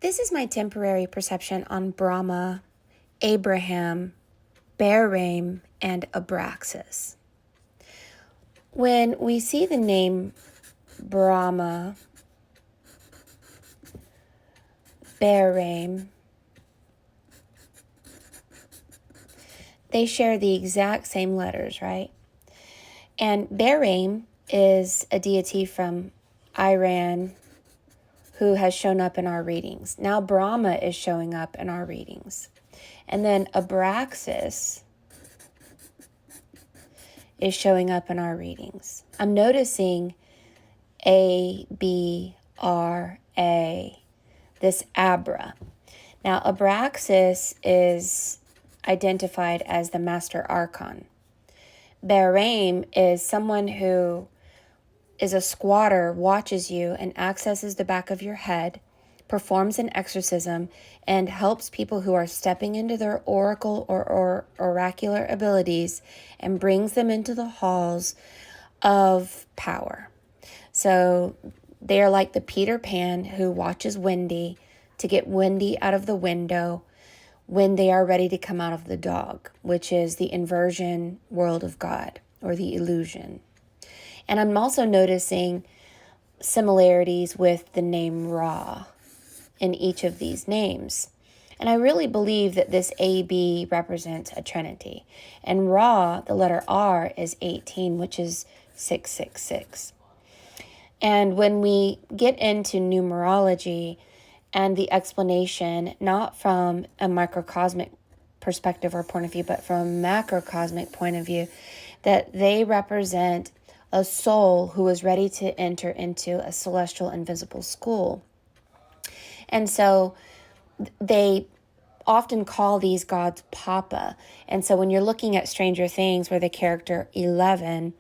This is my temporary perception on Brahma, Abraham, Bahram, and Abraxas. When we see the name Brahma, Bahram, they share the exact same letters, right? And Bahram is a deity from Iran who has shown up in our readings. Now Brahma is showing up in our readings. And then Abraxas is showing up in our readings. I'm noticing A, B, R, A, this Abra. Now Abraxas is identified as the Master Archon. Bahram is someone who is a squatter, watches you and accesses the back of your head, performs an exorcism, and helps people who are stepping into their oracle or oracular abilities and brings them into the halls of power. So they are like the Peter Pan who watches Wendy to get Wendy out of the window when they are ready to come out of the dog, which is the inversion world of God or the illusion. And I'm also noticing similarities with the name Ra in each of these names. And I really believe that this AB represents a trinity. And Ra, the letter R, is 18, which is 666. And when we get into numerology and the explanation, not from a microcosmic perspective or point of view, but from a macrocosmic point of view, that they represent a soul who is ready to enter into a celestial invisible school. And so they often call these gods Papa. And so when you're looking at Stranger Things, where the character 11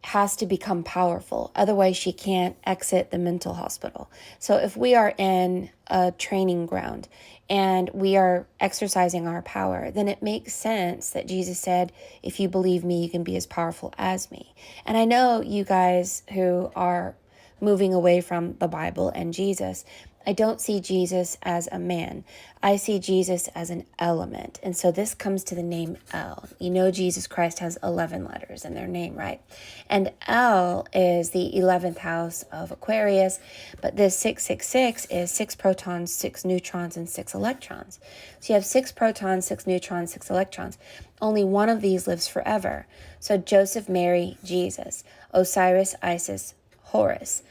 has to become powerful. Otherwise, she can't exit the mental hospital. So if we are in a training ground and we are exercising our power, then it makes sense that Jesus said, if you believe me, you can be as powerful as me. And I know you guys who are moving away from the Bible and Jesus, I don't see Jesus as a man. I see Jesus as an element. And so this comes to the name El. You know Jesus Christ has 11 letters in their name, right? And El is the 11th house of Aquarius, but this 666 is 6 protons, 6 neutrons, and 6 electrons. So you have 6 protons, 6 neutrons, 6 electrons. Only one of these lives forever. So Joseph, Mary, Jesus, Osiris, Isis, Horus.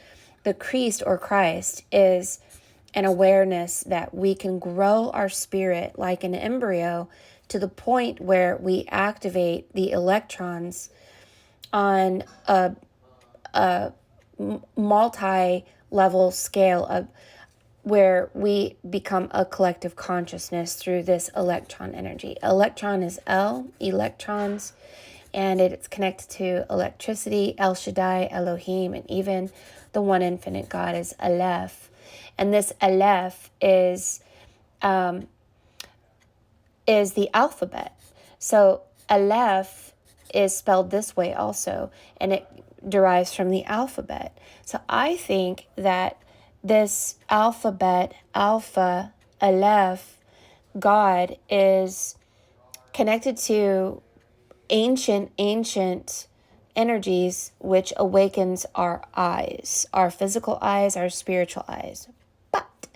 The Christ or Christ is an awareness that we can grow our spirit like an embryo to the point where we activate the electrons on a multi-level scale of where we become a collective consciousness through this electron energy. Electron is L, electrons, and it's connected to electricity, El Shaddai, Elohim, and even the one infinite God is Aleph. And this Aleph is the alphabet. So Aleph is spelled this way also, and it derives from the alphabet. So I think that this alphabet, Alpha, Aleph, God is connected to ancient energies, which awakens our eyes, our physical eyes, our spiritual eyes. But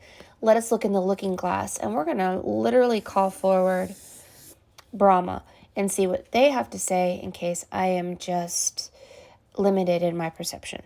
let us look in the looking glass, and we're going to literally call forward Brahma and see what they have to say in case I am just limited in my perception.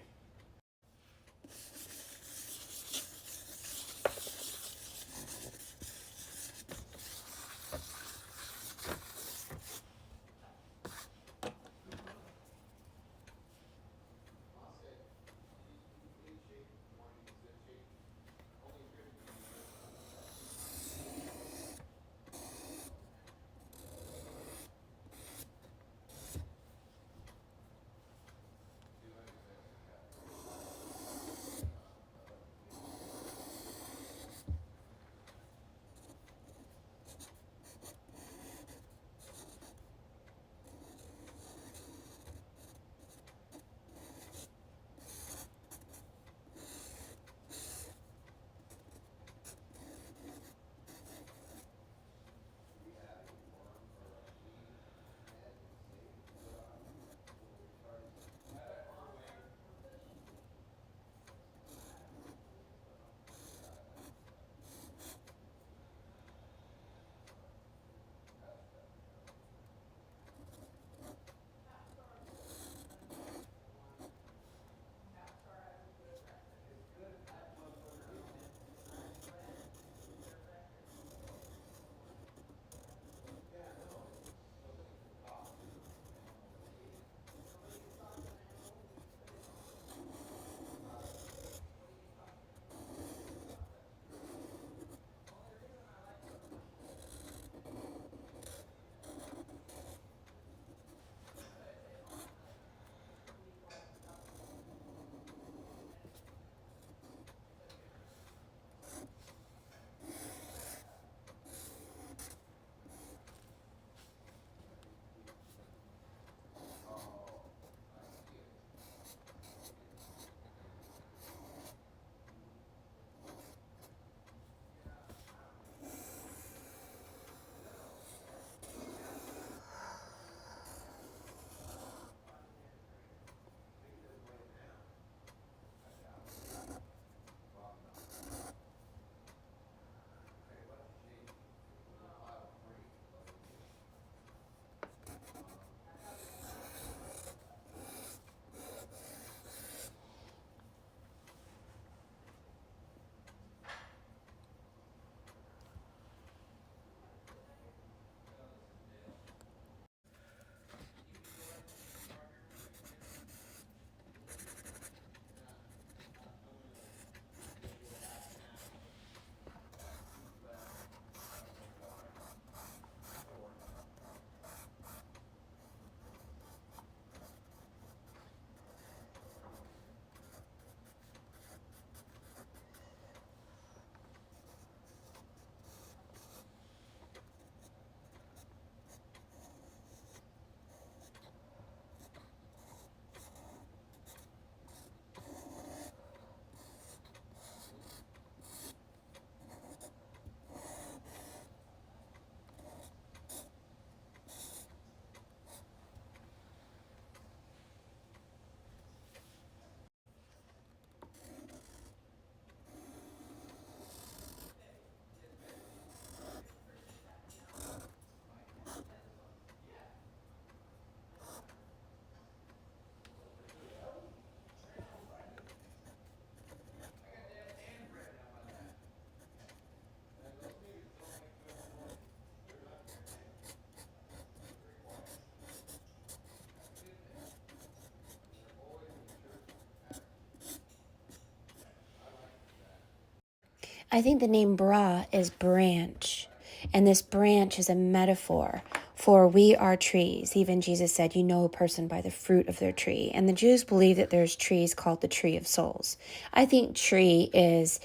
I think the name Bra is branch. And this branch is a metaphor for we are trees. Even Jesus said, you know a person by the fruit of their tree. And the Jews believe that there's trees called the tree of souls. I think tree is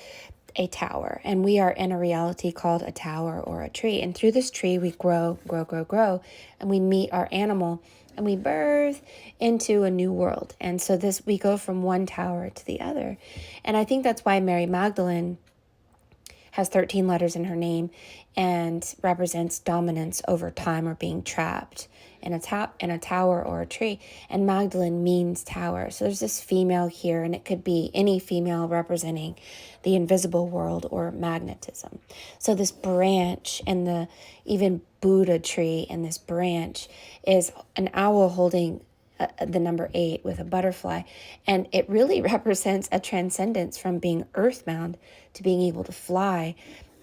a tower, and we are in a reality called a tower or a tree. And through this tree, we grow, and we meet our animal, and we birth into a new world. And so we go from one tower to the other. And I think that's why Mary Magdalene has 13 letters in her name and represents dominance over time or being trapped in a tower or a tree. And Magdalene means tower. So there's this female here, and it could be any female representing the invisible world or magnetism. So this branch and the even Buddha tree and this branch is an owl holding the number 8 with a butterfly, and it really represents a transcendence from being earthbound to being able to fly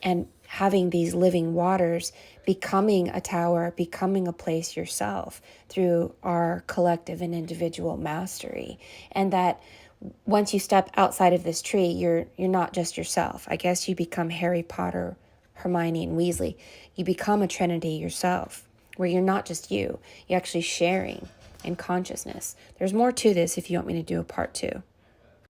and having these living waters, becoming a tower, becoming a place yourself through our collective and individual mastery. And that once you step outside of this tree, you're not just yourself. I guess you become Harry Potter, Hermione, and Weasley. You become a trinity yourself, where you're not just you're actually sharing in consciousness. There's more to this if you want me to do a part 2.